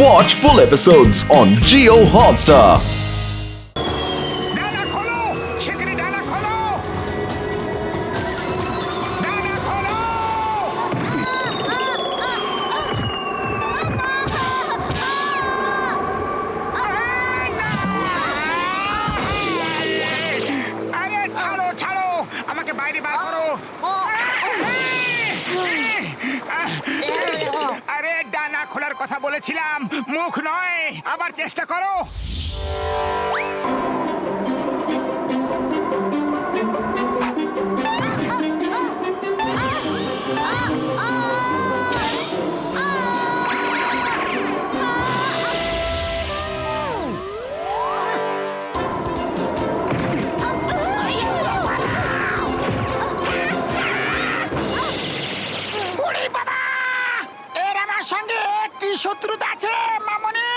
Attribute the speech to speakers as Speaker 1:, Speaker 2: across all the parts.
Speaker 1: Watch full episodes on Jio Hotstar.
Speaker 2: ডানা খোলো, শিগগিরই ডানা খোলো। ডানা খোলো। আরে ছাড়ো ছাড়ো, আমাকে বাইরে বার করো। আরে ডানা খোলার কথা বলেছিলাম, মুখ নয়। আবার চেষ্টা করো। ওরে বাবা! এর আমার সঙ্গে কি শত্রুতা আছে মামনি?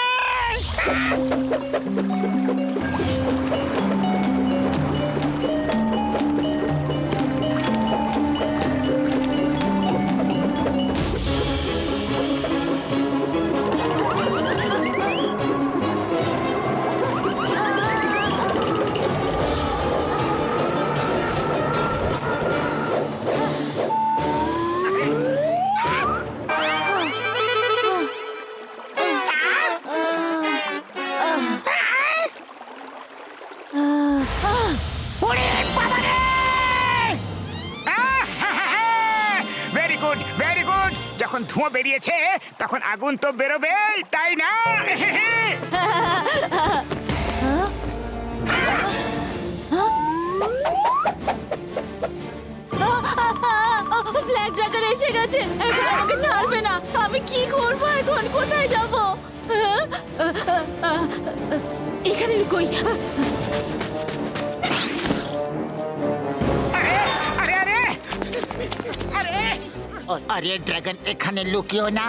Speaker 2: ওরে বাবা রে! Very good very good. যখন ধোঁয়া বেরিয়েছে তখন আগুন তো বেরোবেই, তাই না?
Speaker 3: ব্ল্যাক ড্রাগন এসে গেছে, এখন আমাকে ছাড়বে না। আমি কি করব এখন? কোথায় যাব? এখানে লুকোই।
Speaker 2: আরে আরে আরে!
Speaker 4: আরে ড্রাগন এখানে লুকিও না,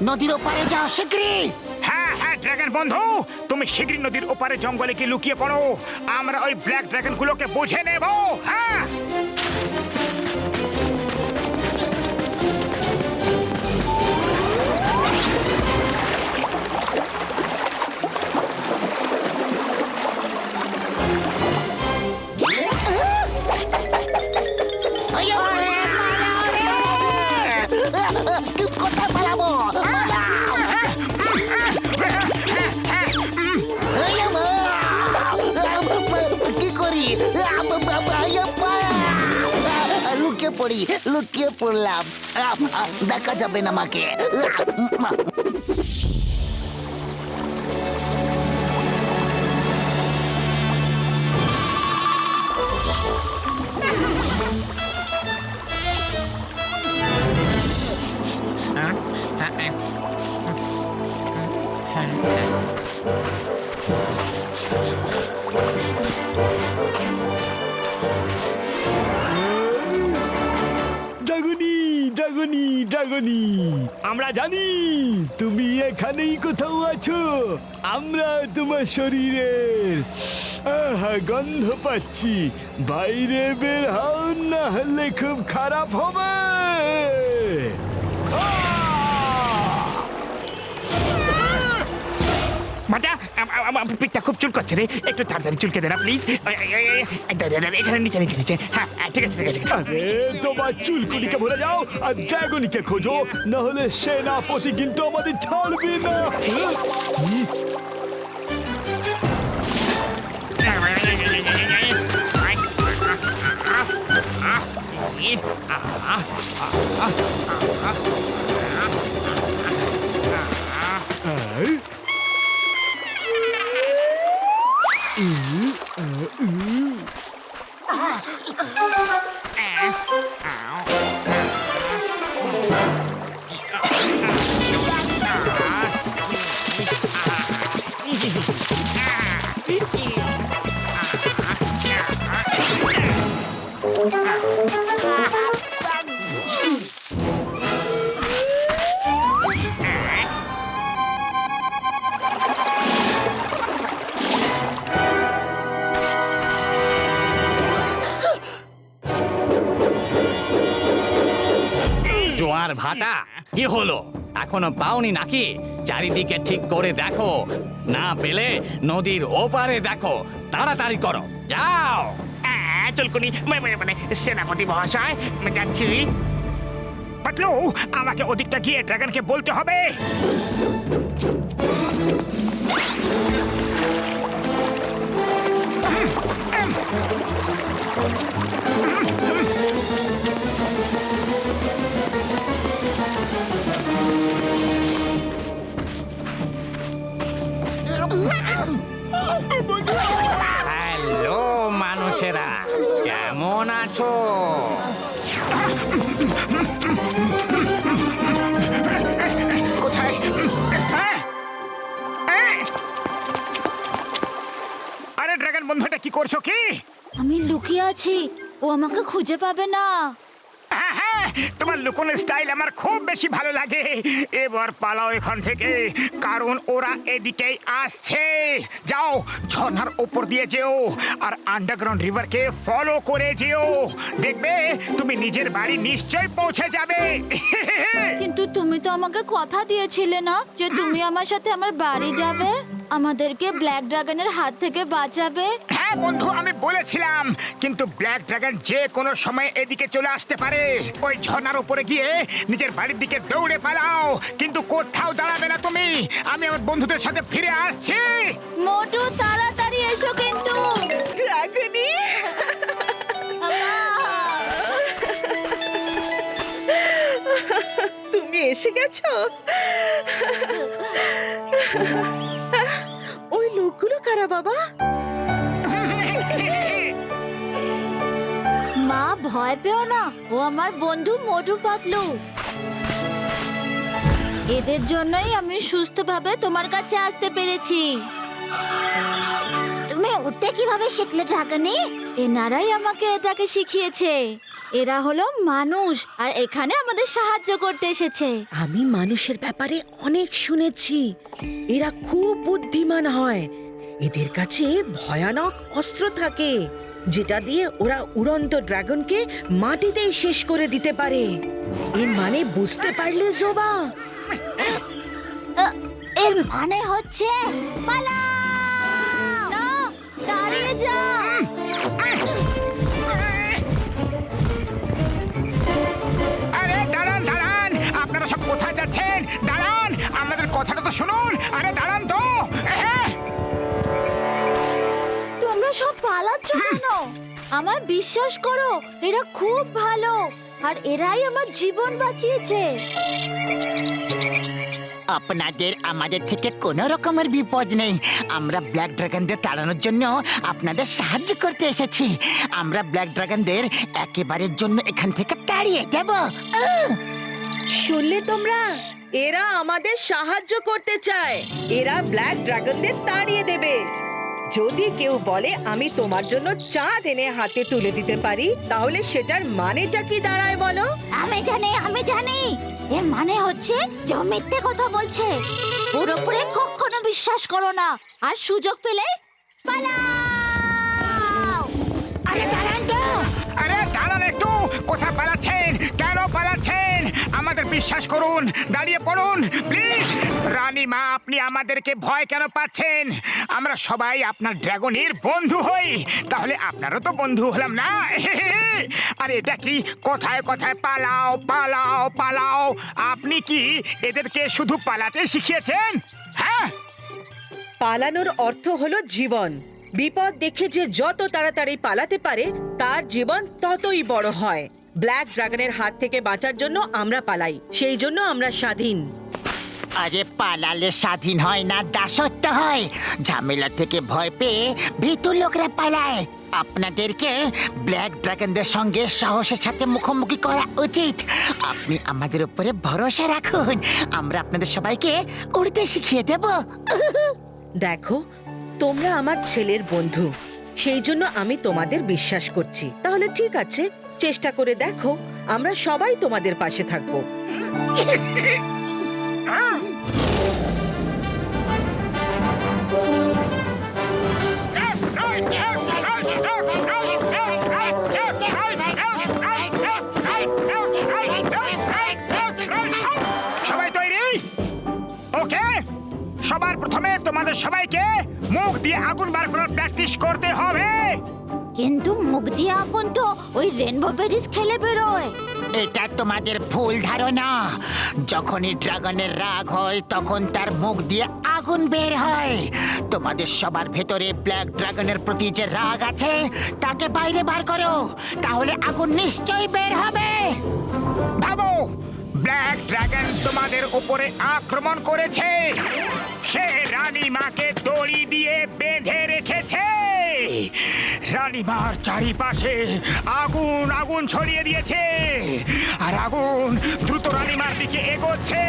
Speaker 4: নদীর ওপারে যাও শিগগিরই।
Speaker 2: হ্যাঁ হ্যাঁ ড্রাগন বন্ধু, তুমি শীঘ্রই নদীর ওপারে জঙ্গলে কি লুকিয়ে পড়ো। আমরা ওই ব্ল্যাক ড্রাগন গুলোকে বুঝে নেব। হ্যাঁ
Speaker 4: কোথায় পালাবো? কি করি? লুকিয়ে পড়লাম। দেখা যাবে না আমাকে।
Speaker 5: ড্রাগনি ড্রাগনি ড্রাগনি, আমরা জানি তুমি এখানেই কোথাও আছো। আমরা তোমার শরীরের গন্ধ পাচ্ছি। বাইরে বের হও, না হলে খুব খারাপ হবে।
Speaker 2: মাটা, আমার পিঠটা খুব চুলকাচ্ছে রে, একটু তাড়াতাড়ি চুলকে দে না প্লিজ। এখানে নিচে নিচে নিচে। হ্যাঁ ঠিক আছে ঠিক আছে।
Speaker 5: আরে তোমার চুলকুনিকে ভুলে যাও আর ড্রাগনিকে খোঁজো, না হলে সেনাপতি কিন্তু আমাদের ছাড়বে না।
Speaker 6: জোয়ার ভাটা কি হলো? এখনো পাওনি নাকি? চারিদিকে ঠিক করে দেখো, না পেলে নদীর ওপারে দেখো। তাড়াতাড়ি করো, যাও।
Speaker 2: চুলকুনি মানে সেনাপতি মহাশয় যাচ্ছি। পাতলু, আমাকে ওদিকটা গিয়ে ড্রাগনকে বলতে হবে।
Speaker 6: হ্যালো মানুষেরা, কেমন আছো?
Speaker 2: কোথায়? আরে ড্রাগন বন্ধুটা কি করছো কি?
Speaker 3: আমি লুকিয়ে আছি, ও আমাকে খুঁজে পাবে না।
Speaker 2: হ্যাঁ, তোমার লুকোনোর স্টাইল আমার খুব বেশি ভালো লাগে। এবার পালাও এখান থেকে, কারণ ওরা এদিকেই আসছে। যাও, ঝর্ণার উপর দিয়ে যেও আর আন্ডারগ্রাউন্ড রিভারকে ফলো করে যেও। দেখবে তুমি নিজের বাড়ি নিশ্চয়ই পৌঁছে যাবে।
Speaker 3: কিন্তু তুমি তো আমাকে কথা দিয়েছিলে না যে তুমি আমার সাথে আমার বাড়ি যাবে, আমাদেরকে ব্ল্যাক ড্রাগনের হাত থেকে বাঁচাবে।
Speaker 2: হ্যাঁ বন্ধু, আমি বলেছিলাম, কিন্তু ব্ল্যাক ড্রাগন যে কোনো সময় এদিকে চলে আসতে পারে। ওই ঝর্ণার উপরে গিয়ে নিজের বাড়ির দিকে দৌড়ে পালাও, কিন্তু কোথাও দাঁড়াবে না তুমি। আমি আমার বন্ধুদের সাথে ফিরে আসছি।
Speaker 3: মোটু, তাড়াতাড়ি এসো কিন্তু।
Speaker 7: ড্রাগনি, তুমি এসে গেছো। ওই লোকগুলো কারা বাবা?
Speaker 3: মা, ভয় পেও না, ও আমার বন্ধু মোটু পাতলু। এদের জন্যই আমি সুস্থভাবে তোমার কাছে আসতে পেরেছি। তুমি উঠতে কিভাবে শিখলে ড্রাগনি? এনারাই আমাকে এটাকে শিখিয়েছে। এরা হলো মানুষ আর এখানে আমাদের সাহায্য করতে এসেছে।
Speaker 7: আমি মানুষের ব্যাপারে অনেক শুনেছি, এরা খুব বুদ্ধিমান হয়। এদের কাছে ভয়ানক অস্ত্র থাকে, যেটা দিয়ে ওরা উড়ন্ত ড্রাগনকে মাটিতেই শেষ করে দিতে পারে। এর মানে বুঝতে পারলে জোবা?
Speaker 3: এর মানে হচ্ছে পালাও! না, দাঁড়িয়ে যা।
Speaker 2: আরে দাঁড়ান দাঁড়ান, আপনারা সব কোথায় যাচ্ছেন? দাঁড়ান, আমাদের কথাটা তো শুনুন। আরে দাঁড়ান তো।
Speaker 3: তোমরা সব পালাচ্ছ কেন? আমার বিশ্বাস করো, এরা খুব ভালো আর এরাই আমার জীবন বাঁচিয়েছে।
Speaker 4: আপনাদের আমাদের থেকে কোনো রকমের বিপদ নেই। আমরা ব্ল্যাক ড্রাগনদের তাড়ানোর জন্য আপনাদের সাহায্য করতে এসেছি। আমরা ব্ল্যাক ড্রাগনদের একেবারের জন্য এখান থেকে তাড়িয়ে দেব।
Speaker 7: শুনলে তোমরা? এরা আমাদের সাহায্য করতে চায়। এরা ব্ল্যাক ড্রাগনদের তাড়িয়ে দেবে। যদি কেউ বলে আমি তোমার জন্য চাঁদ এনে হাতে তুলে দিতে পারি, তাহলে সেটার মানেটা কি দাঁড়ায় বলো?
Speaker 3: আমি জানি এর মানে হচ্ছে যে ও মিথ্যে কথা বলছে। পুরোপুরি কখনো বিশ্বাস করো না, আর সুযোগ পেলে পালাও।
Speaker 2: আরে দাঁড়ান তো। আরে দাঁড়ান একটু, কোথায় পালাচ্ছেন? কেন পালাচ্ছেন? আমাদের বিশ্বাস করুন, দাঁড়িয়ে পড়ুন প্লিজ। রানীমা, আপনি আমাদেরকে ভয় কেন পাচ্ছেন? আমরা সবাই আপনার ড্রাগনের বন্ধু হই, তাহলে আপনারও তো বন্ধু হলাম না? আরে এটা কি কথায় কথায় পালাও পালাও পালাও? আপনি কি এদেরকে শুধু পালাতে শিখিয়েছেন? হ্যাঁ,
Speaker 7: পালানোর অর্থ হলো জীবন। বিপদ দেখে যে যত তাড়াতাড়ি পালাতে পারে, তার জীবন ততই বড় হয়। ব্ল্যাক ড্রাগনের হাত থেকে বাঁচার জন্য আমরা পালাই, সেই জন্য আমরা স্বাধীন।
Speaker 4: আরে পালালে স্বাধীন হয় না, দাসত্ব হয়। ঝামেলা থেকে ভয় পেয়ে ভীতু লোকরা পালায়। আপনাদেরকে ব্ল্যাক ড্রাগনদের সঙ্গে সাহসের সাথে মুখোমুখি করা উচিত। আপনি আমাদের উপরে ভরসা রাখুন, আমরা আপনাদের সবাইকে উড়তে শিখিয়ে দেব।
Speaker 7: দেখো, তোমরা আমার ছেলের বন্ধু, সেই জন্য আমি তোমাদের বিশ্বাস করছি। তাহলে ঠিক আছে, চেষ্টা করে দেখো, আমরা সবাই তোমাদের পাশে থাকবো।
Speaker 2: সবাই তৈরি? ওকে, সবার প্রথমে তোমাদের সবাইকে মুখ দিয়ে আগুন বার করার প্র্যাকটিস করতে হবে।
Speaker 3: কিন্তু মুখ দিয়ে আগুন তো ওই রেনবো বেরিজ খেলে বেরোয়।
Speaker 4: এটা তোমাদের ভুল ধারণা। যখনই ড্রাগনের রাগ হয় তখন তার মুখ দিয়ে আগুন বের হয়। তোমাদের সবার ভেতরে ব্ল্যাক ড্রাগনের প্রতি যে রাগ আছে তাকে বাইরে বার করো, তাহলে আগুন নিশ্চয়ই বের হবে।
Speaker 2: ভাবো, ব্ল্যাক ড্রাগন তোমাদের উপরে আক্রমণ করেছে। সে রানীমাকে দড়ি দিয়ে বেঁধে রেখেছে। রানীমার চারিপাশে আগুন আগুন ছড়িয়ে দিয়েছে, আর আগুন দ্রুত রানীমার দিকে এগোচ্ছে।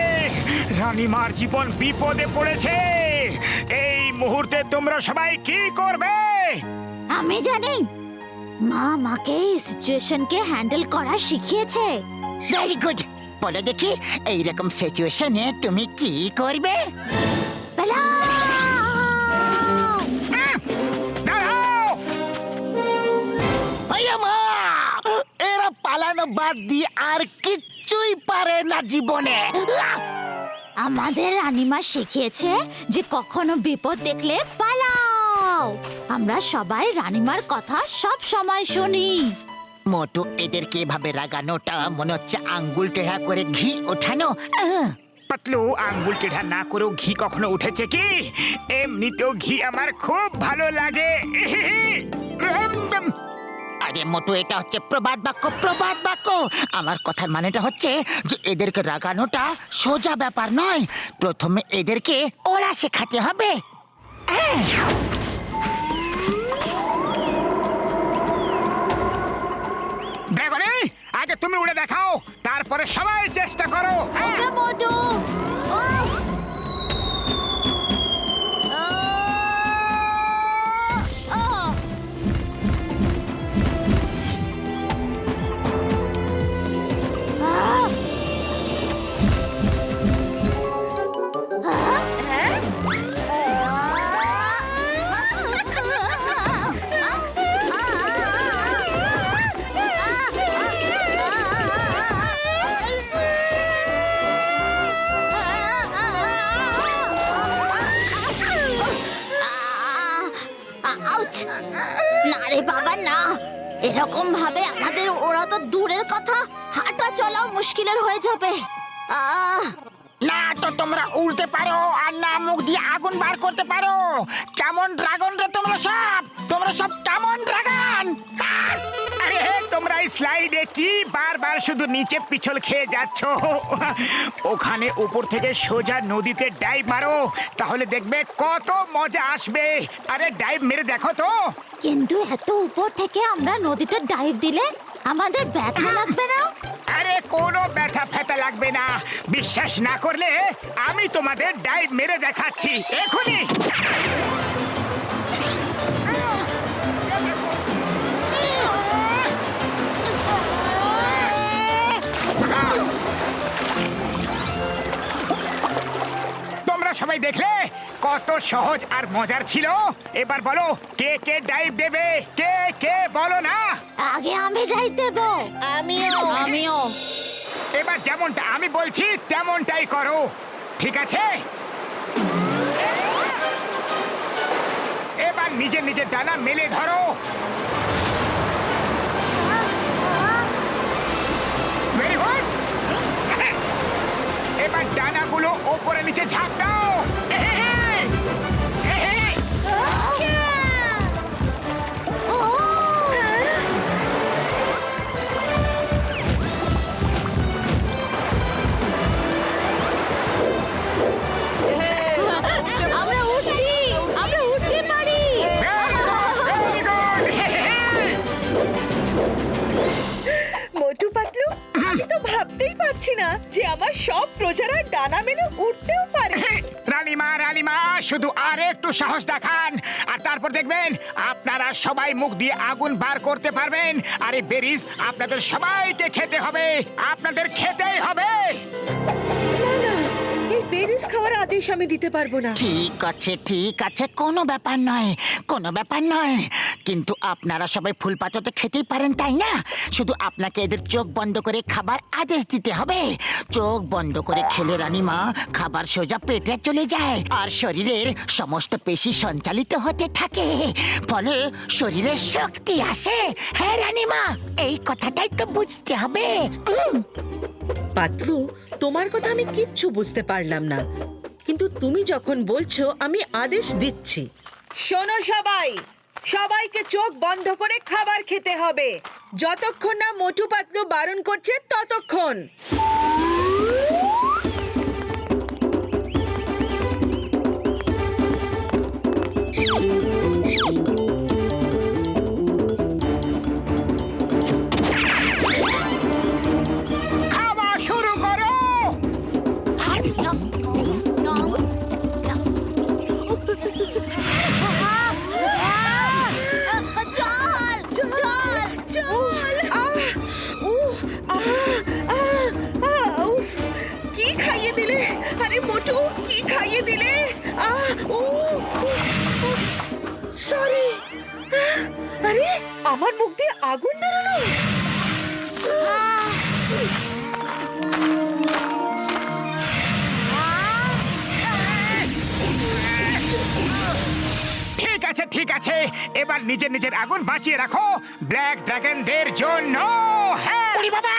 Speaker 2: রানীমার জীবন বিপদে পড়েছে। এই মুহূর্তে তোমরা সবাই কি করবে?
Speaker 3: আমি জানি, মা মাকে এই সিচুয়েশনকে হ্যান্ডেল করা শিখিয়েছে।
Speaker 4: Very good. বলো দেখি, এইরকম সিচুয়েশনে তুমি কি করবে?
Speaker 2: দাঁড়াও!
Speaker 4: ভাইয়া মা, এরা পালানো বাদ দিয়ে আর কিচ্ছুই পারে না জীবনে।
Speaker 3: আমাদের রানীমা শিখিয়েছে যে কখনো বিপদ দেখলে পালাও। আমরা সবাই রানীমার কথা সব সময় শুনি।
Speaker 4: মোটু, এদেরকে এভাবে রাগানোটা মনে হচ্ছে আঙ্গুল টেढ़া করে ঘি ওঠানো।
Speaker 2: পাতলু, আঙ্গুল টেढ़া না করেও ঘি কখনো উঠেছে কি? এমনিতেও ঘি আমার খুব ভালো লাগে।
Speaker 4: আরে মোটু, এটা হচ্ছে প্রবাদ বাক্য, প্রবাদ বাক্য। আমার কথার মানেটা হচ্ছে যে এদেরকে রাগানোটা সোজা ব্যাপার নয়। প্রথমে এদেরকে ওরা শেখাতে হবে।
Speaker 2: ড্রাগনে, আগে তুমি উড়ে দেখাও, তারপরে সবাই চেষ্টা করো।
Speaker 3: ওকে মোটু। না রে বাবা না, এরকম ভাবে আমাদের ওরা তো দূরের কথা, হাঁটা চলাও মুশকিলের হয়ে যাবে।
Speaker 4: না তো তোমরা উড়তে পারো, আর না মুখ দিয়ে আগুন বার করতে পারো। কেমন ড্রাগন রে তোমরা সব? তোমরা সব কেমন ড্রাগন?
Speaker 2: আরে তোমরা এই স্লাইডে কি বারবার শুধু নিচে পিছল খেয়ে যাচ্ছ? ওখানে উপর থেকে সোজা নদীতে ডাইভ মারো, তাহলে দেখবে কত মজা আসবে। আরে ডাইভ মেরে দেখো তো।
Speaker 3: কিন্তু এত উপর থেকে আমরা নদীতে ডাইভ দিলে আমাদের ব্যথা লাগবে না?
Speaker 2: আরে কোনো ব্যথা ফেতা লাগবে না। বিশ্বাস না করলে আমি তোমাদের ডাইভ মেরে দেখাচ্ছি এখনই। তোমরা সবাই দেখলে কত সহজ আর মজার ছিল। এবার বলো, কে কে ডাইভ দেবে? কে কে বলো না?
Speaker 3: আগে আমি ডাইভ দেব। আমিও।
Speaker 2: এবার যেমনটা আমি বলছি তেমনটাই করো, ঠিক আছে? এবার নিজের নিজের ডানা মেলে ধরো। Very good. এবার ডানাগুলো ওপরে নিচে ঝাঁপ দাও।
Speaker 3: আমরা উঠছি, আমরা উঠতে পারি।
Speaker 2: Very good.
Speaker 7: মোটু পাতলু, আমি তো ভাবতেই পারছি না যে আমার সব প্রজারা ডানা মেলে উঠতেও পারে।
Speaker 2: রানীমা, রানীমা, শুধু আর একটু সাহস দেখান, আর তারপর দেখবেন আপনারা সবাই মুখ দিয়ে আগুন বার করতে পারবেন। আর এই বেরিজ আপনাদের সবাইকে খেতে হবে, আপনাদের খেতেই হবে।
Speaker 7: না না, এই বেরিস খাওয়ার আদেশ আমি দিতে পারবো না।
Speaker 4: ঠিক আছে, কোনো ব্যাপার নয়, কোনো ব্যাপার নয়। কিন্তু আপনারা সবাই ফুল পাতা তো খেতেই পারেন, তাই না? শুধু আপনাকে এদের চোখ বন্ধ করে খাবার আদেশ দিতে হবে। চোখ বন্ধ করে খেলে রানীমা খাবার সোজা পেটে চলে যায় আর শরীরের সমস্ত পেশি সঞ্চালিত হতে থাকে, ফলে শরীরে শক্তি আসে। হ্যাঁ রানীমা, এই কথাটাই তো বুঝতে হবে।
Speaker 7: পাতলু, তোমার কথা আমি কিচ্ছু বুঝতে পারলাম না, কিন্তু তুমি যখন বলছো আমি আদেশ দিচ্ছি। শোনো সবাই, সবাইকে চোখ বন্ধ করে খাবার খেতে হবে। যতক্ষণ না মোটু পাতলু বারণ করছে ততক্ষণ।
Speaker 2: খাওয়া শুরু করো।
Speaker 7: কি খাইয়ে দিলে? আরে মোটু, কি খাইয়ে দিলে? সরি। আরে আমার মুখ দিয়ে আগুন বেরোলো।
Speaker 2: ঠিক আছে, এবার নিজের নিজের আগুন বাঁচিয়ে রাখো ব্ল্যাক ড্রাগনদের জন্য। হ্যাঁ
Speaker 4: ওরে বাবা,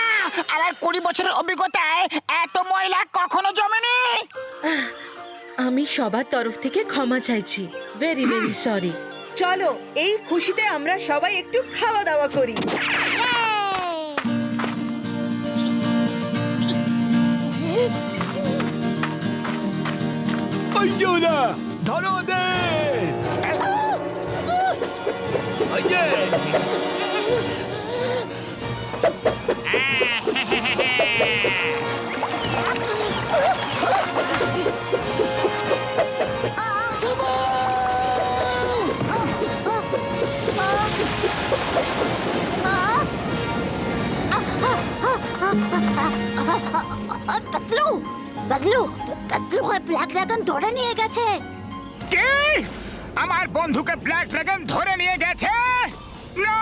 Speaker 4: আমার 20 বছরের অভিজ্ঞতায় এত ময়লা কখনো জমেনি।
Speaker 7: আমি সবার তরফ থেকে ক্ষমা চাইছি। Very very sorry. চলো, এই খুশিতে আমরা সবাই একটু খাওয়া দাওয়া করি।
Speaker 5: ওই যে ওরা, ধরো ওদের। ওই যে
Speaker 3: পাতলু, পাতলু, পাতলু ব্ল্যাক ড্রাগন ধরে নিয়ে গেছে।
Speaker 2: কি? আমার বন্ধুকে ব্ল্যাক ড্রাগন ধরে নিয়ে গেছে? না!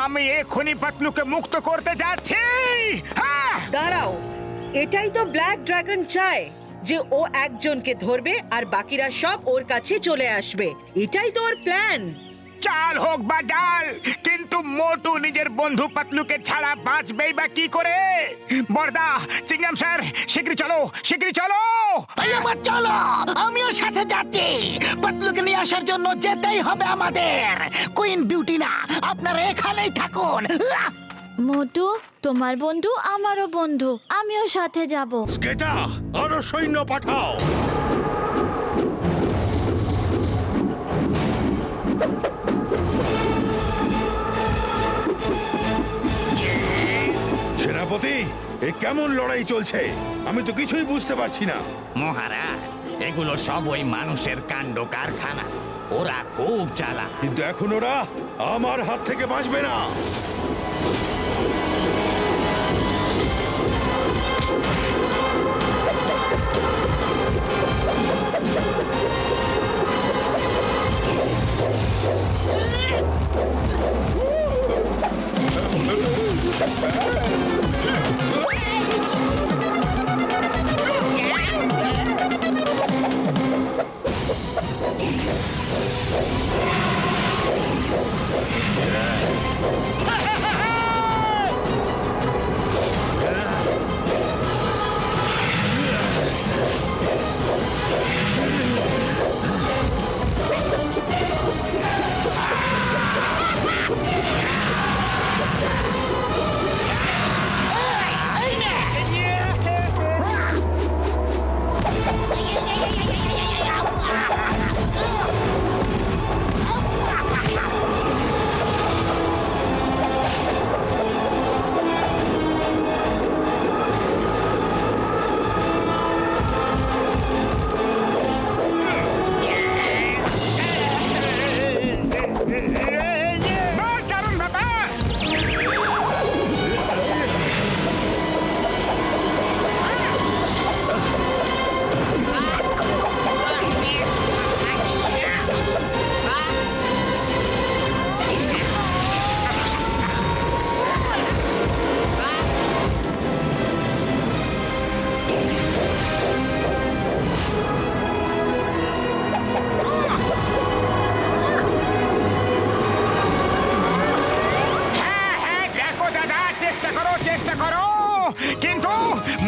Speaker 2: আমি এক্ষুনি পাতলুকে মুক্ত করতে যাচ্ছি। হ্যাঁ!
Speaker 7: দাঁড়াও, এটাই তো ব্ল্যাক ড্রাগন চায়, যে ও একজনকে ধরবে আর বাকিরা সব ওর কাছে চলে আসবে। এটাই তো ওর প্ল্যান।
Speaker 2: চাল হোক বা ডাল, কিন্তু মোটু নিজের বন্ধু পাতলুকে ছাড়া বাঁচবেই বা কি করে? বড়দা, চিংগাম স্যার, শীঘ্রই চলো, শীঘ্রই চলো।
Speaker 4: এই আমার চলো, আমিও সাথে যাচ্ছি। পাতলুকে নিয়ে আসার জন্য যেতেই হবে আমাদের। কুইন বিউটি না, আপনারা এখানেই থাকুন।
Speaker 3: মোটু, তোমার বন্ধু আমারও বন্ধু, আমিও সাথে যাব।
Speaker 8: স্কেটা, আরো সৈন্য পাঠাও। সেনাপতি, এ কেমন লড়াই চলছে? আমি তো কিছুই বুঝতে পারছি না।
Speaker 6: মহারাজ, এগুলো সব ওই মানুষের কাণ্ড কারখানা। ওরা খুব চালাক।
Speaker 8: কিন্তু এখন ওরা আমার হাত থেকে বাঁচবে না।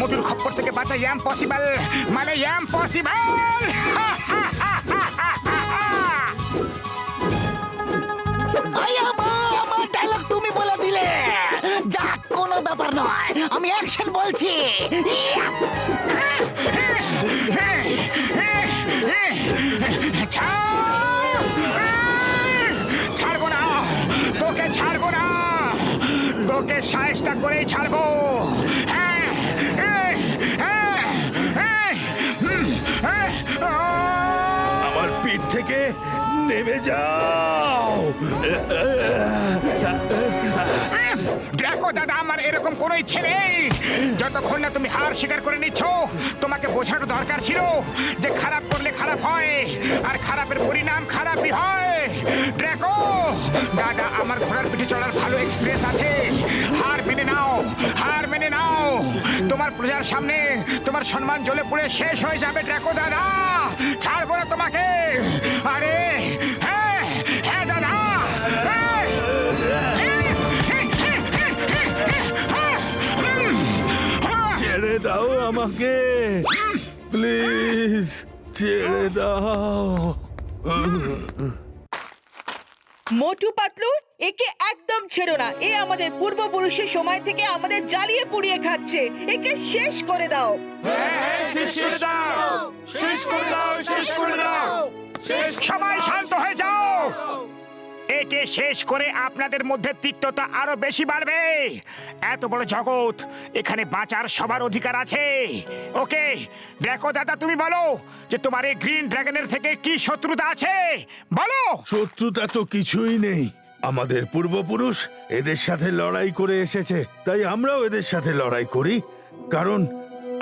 Speaker 2: মোটুর খপ্পর থেকে বাঁচা ইম্পসিবল, মানে ইম্পসিবল।
Speaker 4: আমার ডায়লগ তুমি বলে দিলে, যা কোনো ব্যাপার নয়, আমি অ্যাকশন বলছি। ইয়া!
Speaker 2: ছাড়বো না তোকে, ছাড়বো না তোকে, সাহেস্তা করেই ছাড়বো।
Speaker 8: আমার পিঠ থেকে নেমে যাও।
Speaker 2: দেখো দাদা, আমার এরকম কোনো ইচ্ছে নেই। যতক্ষণ না তুমি হার স্বীকার করে নিচ্ছ, তোমাকে বোঝানো দরকার ছিল যে খারাপ করলে খারাপ হয়, আর খারাপের পরিণাম খারাপই হয়। দেখো দাদা, আমার ঘোড়ার পিঠে চড়ার ভালো এক্সপিরিয়েন্স আছে। হার মেনে নাও, হার মেনে নাও। তোমার প্রজার সামনে তোমার সম্মান জ্বলে পুড়ে শেষ হয়ে যাবে। দেখো দাদা, ছাড়বো না তোমাকে। আরে হ্যাঁ হ্যাঁ দাদা,
Speaker 8: ছেড়ে দাও আমাকে, প্লিজ ছেড়ে দাও।
Speaker 7: মোটু পাতলু, একে একদম ছেড়ো না। এ আমাদের পূর্বপুরুষের সময় থেকে আমাদের জ্বালিয়ে পুড়িয়ে খাচ্ছে। একে শেষ করে দাও।
Speaker 2: সবাই শান্ত হয়ে যাও। একে শেষ করে আপনাদের মধ্যে তিক্ততা আরো বেশি বাড়বে। এত বড় জগৎ, এখানে বাঁচার সবার অধিকার আছে। ওকে দেখো দাদা, তুমি বলো যে তোমার এই গ্রিন ড্রাগনের থেকে কি শত্রুতা আছে, বলো।
Speaker 8: শত্রুতা তো কিছুই নেই। আমাদের পূর্বপুরুষ এদের সাথে লড়াই করে এসেছে, তাই আমরাও এদের সাথে লড়াই করি। কারণ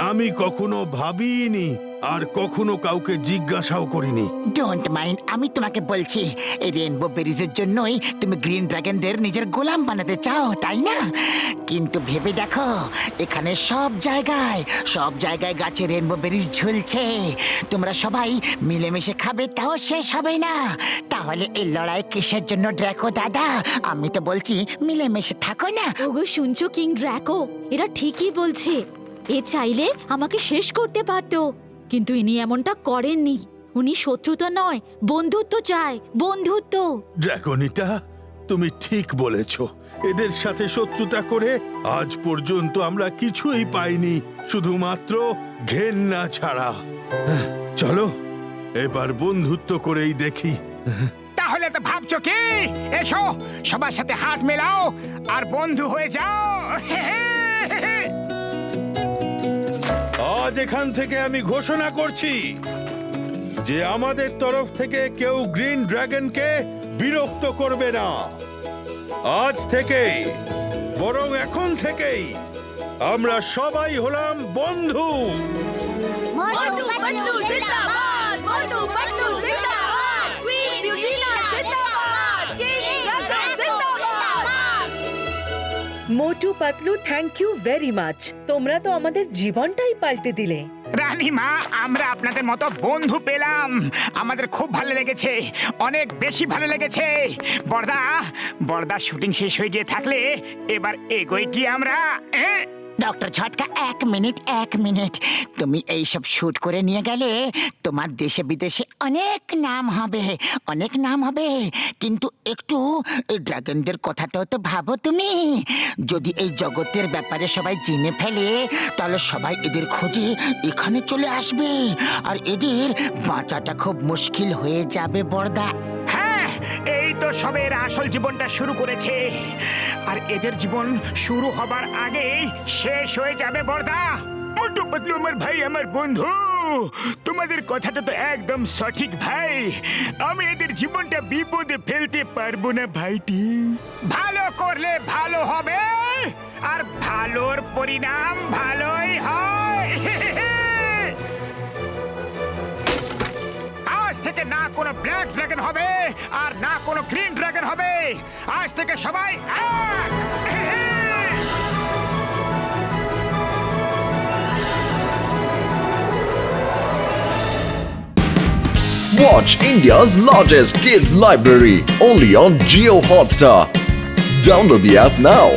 Speaker 8: আমি কখনো ভাবিনি, আর কখনো কাউকে জিজ্ঞাসাও করিনি।
Speaker 4: ডোন্ট মাইন্ড, আমি তোমাকে বলছি, এই রেনবো বেরিজের জন্যই তুমি গ্রিন ড্রাগনদের নিজের গোলাম বানাতে চাও, তাই না? কিন্তু ভেবে দেখো, এখানে সব জায়গায় গাছে রেনবো বেরিজ ঝুলছে। তোমরা সবাই মিলেমিশে খাবে, তাও শেষ হবে না। তাহলে এই লড়াই কিসের জন্য ড্র্যাকো দাদা? আমি তো বলছি মিলেমিশে থাকো না।
Speaker 3: ওগো শুনছো কিং ড্র্যাকো, এরা ঠিকই বলছে। এ চাইলে আমাকে শেষ করতে পারতো, কিন্তু ইনি এমনটা করেননি। উনি শত্রুতা নয়, বন্ধুত্ব চায়, বন্ধুত্ব।
Speaker 8: ড্রাগনিটা, তুমি ঠিক বলেছ। এদের সাথে শত্রুতা করে আজ পর্যন্ত আমরা কিছুই পাইনি, শুধুমাত্র ঘেন্না ছাড়া। চলো এবার বন্ধুত্ব করেই দেখি।
Speaker 2: তাহলে তো ভাবছো কি? এসো সবার সাথে হাত মেলাও আর বন্ধু হয়ে যাও।
Speaker 8: আজ এখান থেকে আমি ঘোষণা করছি যে আমাদের তরফ থেকে কেউ গ্রিন ড্রাগনকে বিরক্ত করবে না। আজ থেকে, বরং এখন থেকেই আমরা সবাই হলাম বন্ধু।
Speaker 3: মোটু পাতলু জিন্দাবাদ, মোটু পাতলু জিন্দাবাদ, কুইন বিউটিনা জিন্দাবাদ, কিং ড্রাগন জিন্দাবাদ।
Speaker 7: Motu Patlu, thank you very much. তোমরা তো আমাদের জীবনটাই পাল্টে দিলে।
Speaker 2: রানীমা, আমরা আপনাদের মতো বন্ধু পেলাম, আমাদের খুব ভালো লেগেছে, অনেক বেশি ভালো লেগেছে। বর্দা শুটিং শেষ হয়ে গিয়ে থাকলে এবার এগোই কি আমরা?
Speaker 4: ডক্টর ঝটকা, এক মিনিট। তুমি এইসব শুট করে নিয়ে গেলে তোমার দেশে বিদেশে অনেক নাম হবে, কিন্তু একটু এই ড্রাগনদের কথাটাও তো ভাবো তুমি। যদি এই জগতের ব্যাপারে সবাই জেনে ফেলে, তাহলে সবাই এদের খোঁজে এখানে চলে আসবে, আর এদের বাঁচাটা খুব মুশকিল হয়ে যাবে বর্দা।
Speaker 2: হ্যাঁ, এই তো সবে এর আসল জীবনটা শুরু করেছে, আর এদের জীবন শুরু হবার আগেই শেষ হয়ে যাবে বর্দা। মোটু পাতলু আমার ভাই, আমার বন্ধু, তোমাদের কথাটা তো একদম সঠিক ভাই। আমি এদের জীবনটা বিপদে ফেলতে পারবো না ভাইটি। ভালো করলে ভালো হবে, আর ভালোর পরিণাম ভালোই হয়। আজ থেকে না কোনো ব্ল্যাক ড্রাগন হবে, আর না কোনো গ্রিন ড্রাগন হবে। আজ থেকে সবাই এক।
Speaker 1: Watch India's largest kids library only on Jio Hotstar. Download the app now.